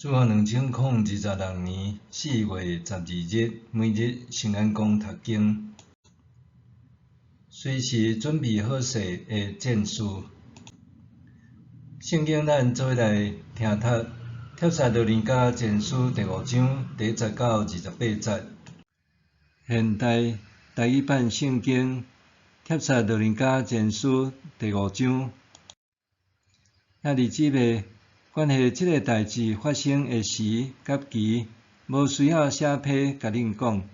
自2026年4月12日，每日圣安宫读经，随时准备好势的战士。圣经咱做来听读《帖撒罗尼迦前书》第5章第10到28节。现代台语版圣经《帖撒罗尼迦前书》第5章。兄弟姊妹，关系即个代志发生的时甲期，无需要写批甲恁讲，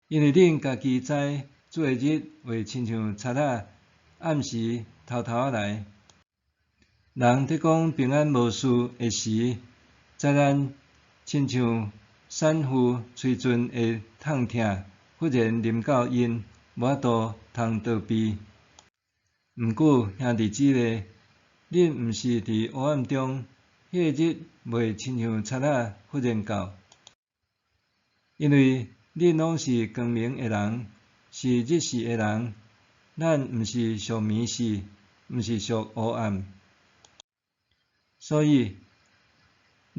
因为恁家己知，主的日会亲像贼仔暗时偷偷来。人伫讲平安无事的时，灾难亲像产妇喙唇会痛痛，忽然临到因，无法度通逃避。毋过兄弟姊妹，恁毋是伫黑暗中，迄个日袂亲像贼仔忽然到，因为恁拢是光明的人，是日时的人。咱毋是属暝时，毋是属黑暗，所以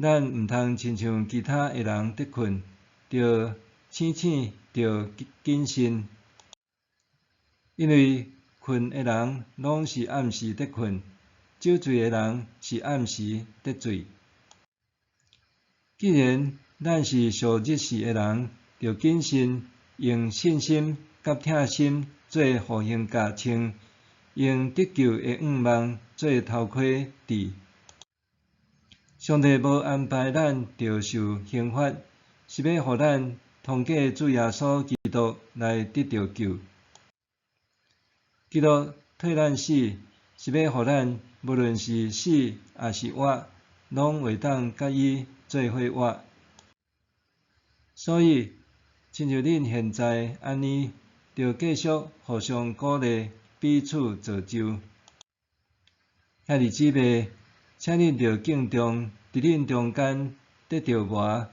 咱毋通亲像其他的人得困，着醒，着谨慎，因为困的人拢是暗时得困。酒醉的人是暗时得醉。既然咱是属日时的人，就谨慎用信心甲疼心做护胸甲穿，用得救的盼望做头盔戴。上帝无安排咱着受刑罚，是要互咱通过主耶稣基督来得到救。基督替咱死，是要互咱无论是死还是活，拢会当甲伊做伙活。所以，亲像恁现在安尼，着继续互相鼓励，彼此造就。兄弟姊妹，请恁着敬重伫恁中间得着我，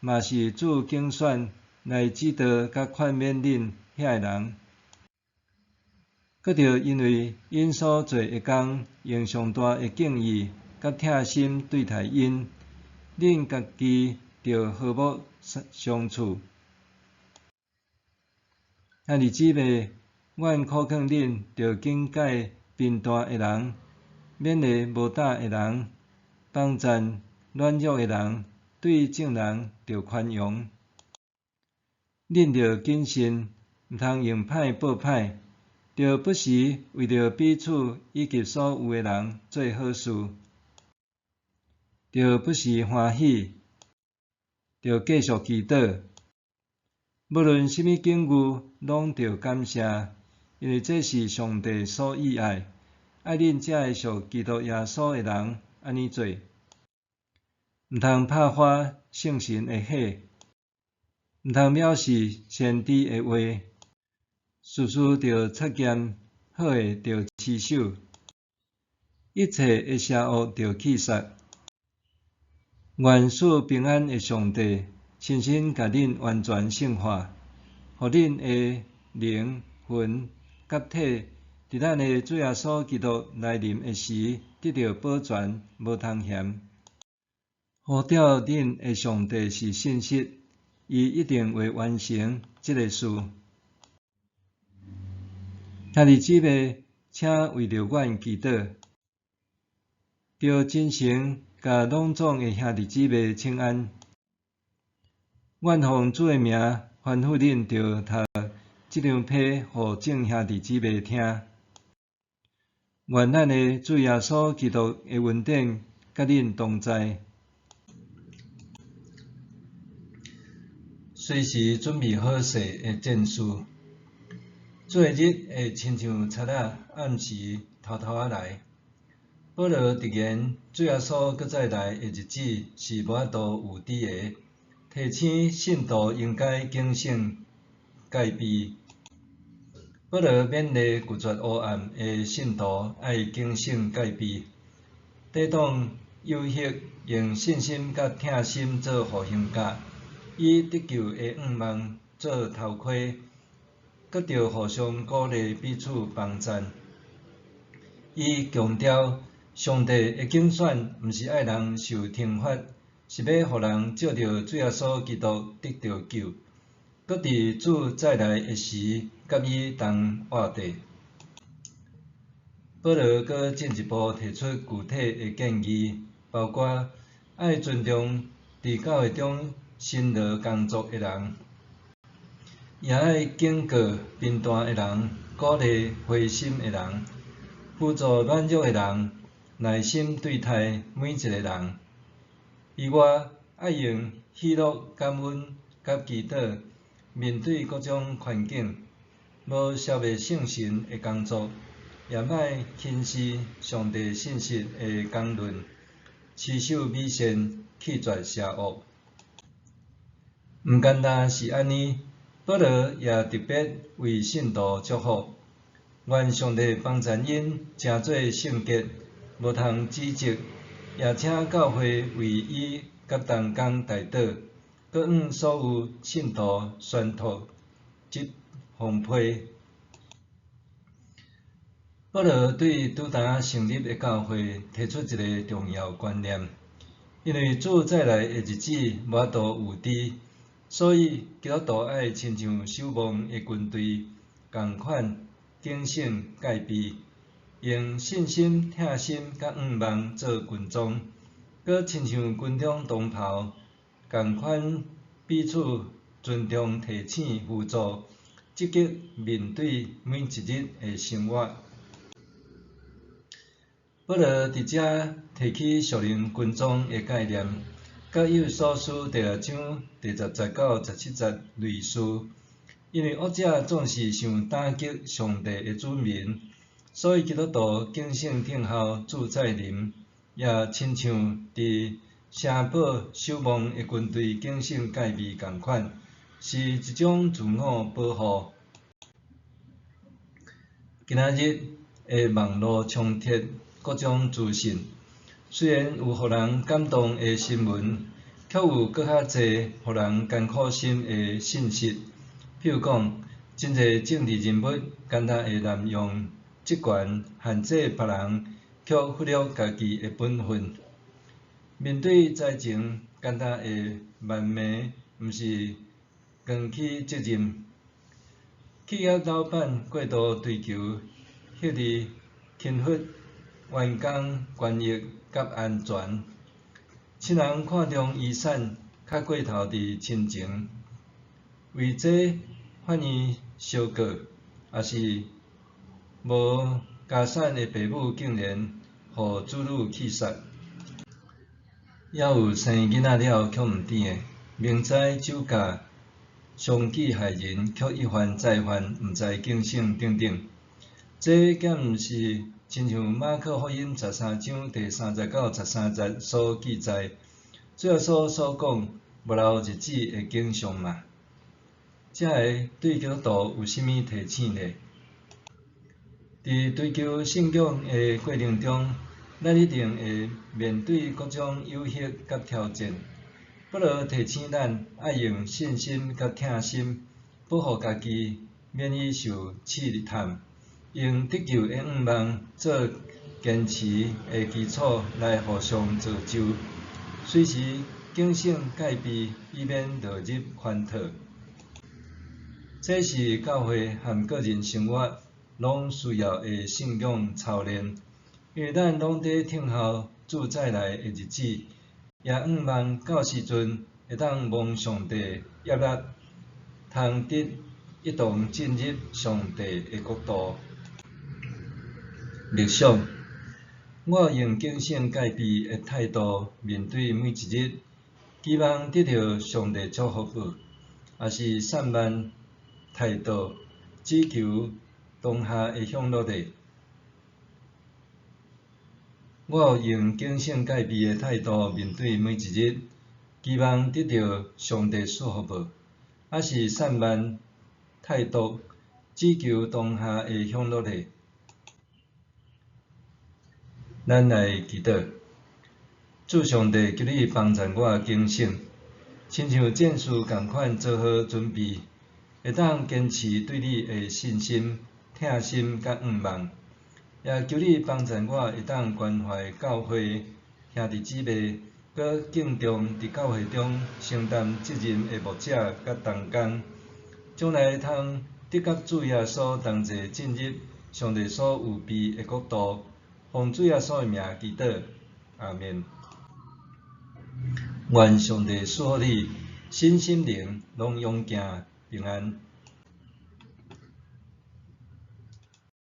嘛是主拣选来指导甲劝勉恁遐个人。搁着因为因所做的工，用上大的敬意甲疼心对待因，恁家己着和睦相处。兄弟姊妹，阮苦劝恁着警戒贫惰的人，勉励无胆的人，帮赞软弱的人，对正人着宽容。恁着谨慎，毋通用歹报歹。着不时为着彼此以及所有的人做好事，着不时欢喜，着继续祈祷。无论什么境遇，拢着感谢，因为这是上帝所喜爱，爱恁才会属基督耶稣的人安尼做。毋通拍花圣神的火，毋通藐视先知的话。事事着测验，好的着持守，一切的邪恶着弃杀。愿赐平安的上帝，亲身甲恁完全圣化，互恁的灵魂甲体，伫咱的主耶稣基督来临的时，得到保全，无通嫌。呼召恁的上帝是信实，伊一定会完成这个事。兄弟姊妹，请为着阮祈祷，着真诚甲拢总的兄弟姊妹请安。阮奉主的名吩咐恁着读这张批互众兄弟姊妹听。愿咱的主耶稣基督的恩典甲恁同在。随时准备好势的战士。做日会亲像贼仔暗时偷偷来。保罗直言，主耶稣搁再来的日子是无法度有底的，提醒信徒应该警醒戒备。保罗勉励拒绝黑暗的信徒爱警醒戒备，抵挡诱惑，用信心甲疼心做护胸甲，以得救的盼望做头盔。搁着互相鼓励，彼此帮赞，以强调上帝的竞选毋是爱人受惩罚，是要互人借着主耶稣基督得到救，搁伫主再来的时，甲伊同活地。保罗搁进一步提出具体的建议，包括爱尊重伫教会中辛劳工作的人，也爱警告贫惰的人，鼓励灰心的人，辅助软弱的人，耐心对待每一个人。以外，爱用喜乐、感恩、甲祈祷面对各种环境，无消灭圣神的工作，也莫轻视上帝信息的讲论，持守美善，弃绝邪恶。毋单单是安尼，保罗也特别为信徒祝福，愿上帝帮助因成做圣洁，无通指责，也请教会为伊甲同工代祷，搁向所有信徒宣读即奉批。保罗对拄呾成立的教会提出一个重要观念，因为主再来的日子无法度有知，所以基督徒爱亲像守望的军队共款警醒戒备，用信心、疼心甲仰望做军装，搁亲像军中同袍共款彼此尊重、提醒、辅助，积极面对每一日的生活。保罗伫遮提起属灵军装的概念，甲以弗所书第6章第10节到17节类似。因为恶者总是想打击上帝的子民，所以基督徒警醒听候主再临，也亲像伫城堡守望的军队警醒戒备共款，是一种自我保护。今仔日的网络充斥各种资讯，虽然有互人感动的新闻，却有搁较侪互人艰苦心的信息。譬如讲，真侪政治人物简单会滥用职权限制别人，却忽略家己的本分。面对灾情，简单会谄媚，毋是扛起责任。企业老板过度追求获利、轻忽员工权益甲安全，亲人看重遗产，较过头伫亲情，为这反而相告，也是无家产的父母竟然互子女气杀，也有生囡仔了却毋甜的，明知酒驾伤己害人，却一犯再犯，毋知警醒等等。这敢毋是亲像马可福音13章第3节到13节所记载，主耶稣所讲末后日子的景象嘛？这个对基督徒有甚物提醒呢？伫追求信仰的过程中，咱一定会面对各种诱惑甲挑战。保罗提醒咱爱用信心甲疼心，保护家己免于受试探，用得救的仰望做坚持的基础来互相造就，随时警醒戒备，以免落入圈套。这是教会和个人生活拢需要的信仰操练，因为咱拢在听候主再来的日子，也仰望到时阵会当蒙上帝悦纳，通得一同进入上帝的国度。默想，我用警醒戒备的态度面对每一日，期望得到上帝祝福不？也是散漫态度，只求当下的享乐呢？我用警醒戒备的态度面对每一日，期望得到上帝祝福无？还是散漫态度，只求当下的享乐呢？咱来祈祷，主上帝求你帮助我警醒，亲像战士共款做好准备，会当坚持对你的信心、疼心甲仰望，也求你帮助我会当关怀教会兄弟姊妹，搁敬重伫教会中承担责任的牧者甲同工，将来通得甲主耶稣同齐进入上帝所有庇的国度。奉主耶稣的名祈祷，阿们。愿上帝赐福你身心灵拢勇健平安。